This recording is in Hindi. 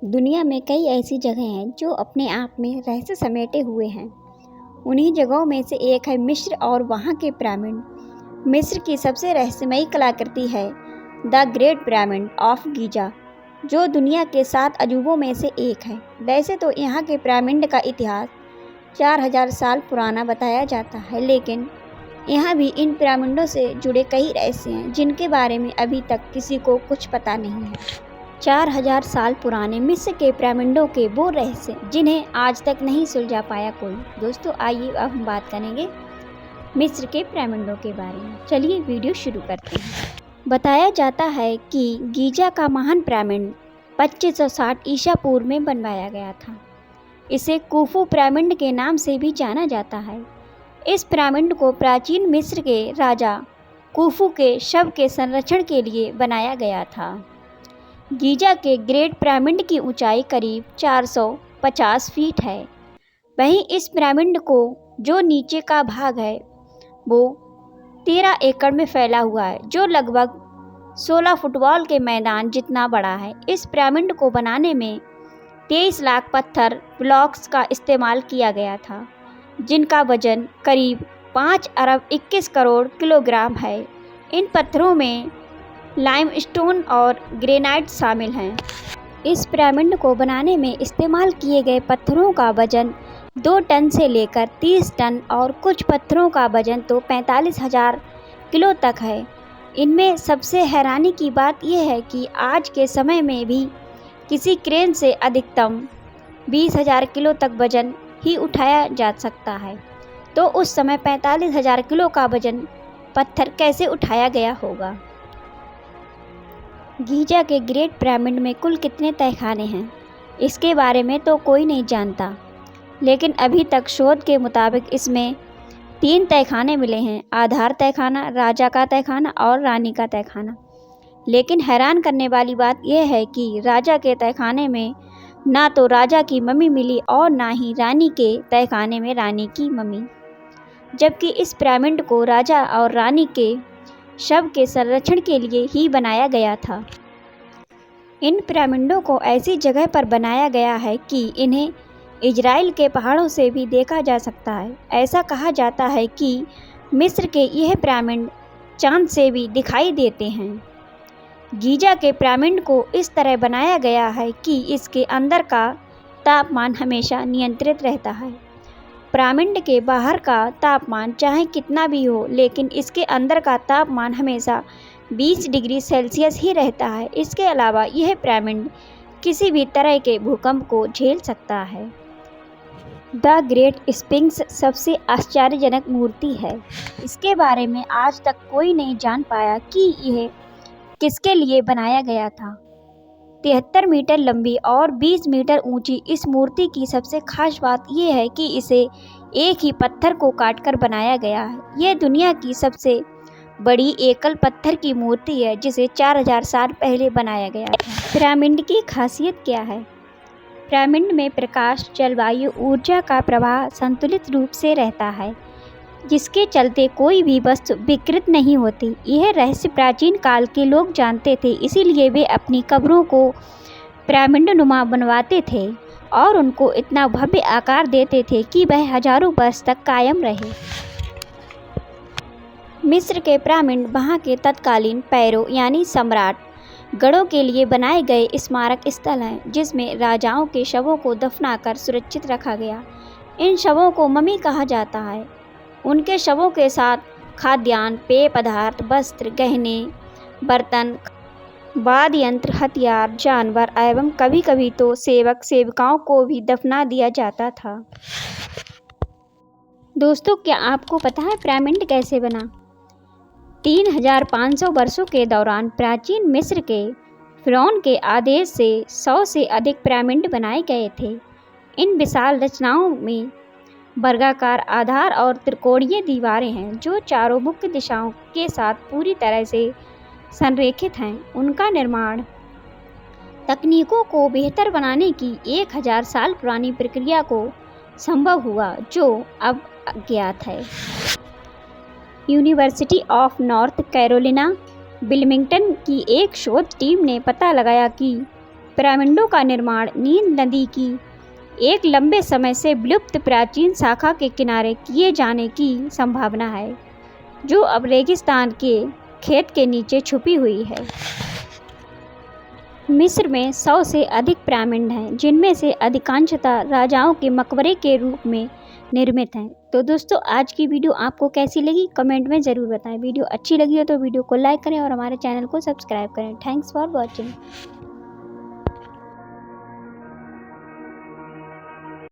दुनिया में कई ऐसी जगह हैं जो अपने आप में रहस्य समेटे हुए हैं। उन्हीं जगहों में से एक है मिस्र और वहाँ के पिरामिड। मिस्र की सबसे रहस्यमयी कलाकृति है the great pyramid of Giza, जो दुनिया के 7 अजूबों में से एक है। वैसे तो यहाँ के पिरामिड का इतिहास 4000 साल पुराना बताया जाता है, लेकिन यहाँ भी इन पिरामिडों से जुड़े कई रहस्य हैं जिनके बारे में अभी तक किसी को कुछ पता नहीं है। 4000 साल पुराने मिस्र के पिरामिडों के वो रहस्य जिन्हें आज तक नहीं सुलझा पाया कोई। दोस्तों, आइए अब हम बात करेंगे मिस्र के पिरामिडों के बारे में। चलिए वीडियो शुरू करते हैं। बताया जाता है कि गीजा का महान पिरामिड 2560 ईसा पूर्व में बनवाया गया था। इसे कुफू पिरामिड के नाम से भी जाना जाता है। इस पिरामिड को प्राचीन मिस्र के राजा कुफू के शव के संरक्षण के लिए बनाया गया था। गीजा के ग्रेट पिरामिड की ऊंचाई करीब 450 फीट है। वहीं इस पिरामिड को जो नीचे का भाग है वो 13 एकड़ में फैला हुआ है, जो लगभग 16 फुटबॉल के मैदान जितना बड़ा है। इस पिरामिड को बनाने में 23 लाख पत्थर ब्लॉक्स का इस्तेमाल किया गया था, जिनका वजन करीब 5 अरब 21 करोड़ किलोग्राम है। इन पत्थरों में लाइमस्टोन और ग्रेनाइट शामिल हैं। इस पिरामिड को बनाने में इस्तेमाल किए गए पत्थरों का वजन 2 टन से लेकर 30 टन और कुछ पत्थरों का वजन तो 45,000 किलो तक है। इनमें सबसे हैरानी की बात यह है कि आज के समय में भी किसी क्रेन से अधिकतम 20,000 किलो तक वजन ही उठाया जा सकता है, तो उस समय 45,000 किलो का वजन पत्थर कैसे उठाया गया होगा। गीजा के ग्रेट पिरामिड में कुल कितने तहखाने हैं, इसके बारे में तो कोई नहीं जानता, लेकिन अभी तक शोध के मुताबिक इसमें 3 तहखाने मिले हैं: आधार तहखाना, राजा का तहखाना और रानी का तहखाना। लेकिन हैरान करने वाली बात यह है कि राजा के तहखाने में ना तो राजा की मम्मी मिली और ना ही रानी के तहखाने में रानी की मम्मी, जबकि इस पिरामिड को राजा और रानी के शव के संरक्षण के लिए ही बनाया गया था। इन पिरामिडों को ऐसी जगह पर बनाया गया है कि इन्हें इजराइल के पहाड़ों से भी देखा जा सकता है। ऐसा कहा जाता है कि मिस्र के यह पिरामिड चांद से भी दिखाई देते हैं। गीजा के पिरामिड को इस तरह बनाया गया है कि इसके अंदर का तापमान हमेशा नियंत्रित रहता है। पिरामिड के बाहर का तापमान चाहे कितना भी हो, लेकिन इसके अंदर का तापमान हमेशा 20 डिग्री सेल्सियस ही रहता है। इसके अलावा यह पिरामिड किसी भी तरह के भूकंप को झेल सकता है। द ग्रेट स्फिंक्स सबसे आश्चर्यजनक मूर्ति है। इसके बारे में आज तक कोई नहीं जान पाया कि यह किसके लिए बनाया गया था। 73 मीटर लंबी और 20 मीटर ऊंची इस मूर्ति की सबसे खास बात यह है कि इसे एक ही पत्थर को काटकर बनाया गया है। यह दुनिया की सबसे बड़ी एकल पत्थर की मूर्ति है, जिसे 4000 साल पहले बनाया गया था। पिरामिड की खासियत क्या है? पिरामिड में प्रकाश, जलवायु, ऊर्जा का प्रवाह संतुलित रूप से रहता है, जिसके चलते कोई भी वस्तु विकृत नहीं होती। यह रहस्य प्राचीन काल के लोग जानते थे, इसीलिए वे अपनी कब्रों को पिरामिडनुमा बनवाते थे और उनको इतना भव्य आकार देते थे कि वह हजारों वर्ष तक कायम रहे। मिस्र के पिरामिड वहाँ के तत्कालीन पैरो यानी सम्राट गणों के लिए बनाए गए स्मारक स्थल हैं, जिसमें राजाओं के शवों को दफनाकर सुरक्षित रखा गया। इन शवों को ममी कहा जाता है। उनके शवों के साथ खाद्यान्न, पेय पदार्थ, वस्त्र, गहने, बर्तन, वाद्य यंत्र, हथियार, जानवर एवं कभी कभी तो सेवक सेविकाओं को भी दफना दिया जाता था। दोस्तों, क्या आपको पता है पिरामिड कैसे बना? 3500 वर्षों के दौरान प्राचीन मिस्र के फिरौन के आदेश से 100 से अधिक पिरामिड बनाए गए थे। इन विशाल रचनाओं में वर्गाकार आधार और त्रिकोणीय दीवारें हैं, जो चारों मुख्य दिशाओं के साथ पूरी तरह से संरेखित हैं। उनका निर्माण तकनीकों को बेहतर बनाने की 1000 साल पुरानी प्रक्रिया को संभव हुआ, जो अब अज्ञात है। University of north Carolina Wilmington की एक शोध टीम ने पता लगाया कि पिरामिडों का निर्माण नील नदी की एक लंबे समय से विलुप्त प्राचीन शाखा के किनारे किए जाने की संभावना है, जो अब रेगिस्तान के खेत के नीचे छुपी हुई है। मिस्र में 100 से अधिक पिरामिड हैं, जिनमें से अधिकांशतः राजाओं के मकबरे के रूप में निर्मित हैं। तो दोस्तों, आज की वीडियो आपको कैसी लगी कमेंट में ज़रूर बताएं। वीडियो अच्छी लगी हो तो वीडियो को लाइक करें और हमारे चैनल को सब्सक्राइब करें। Thanks for watching.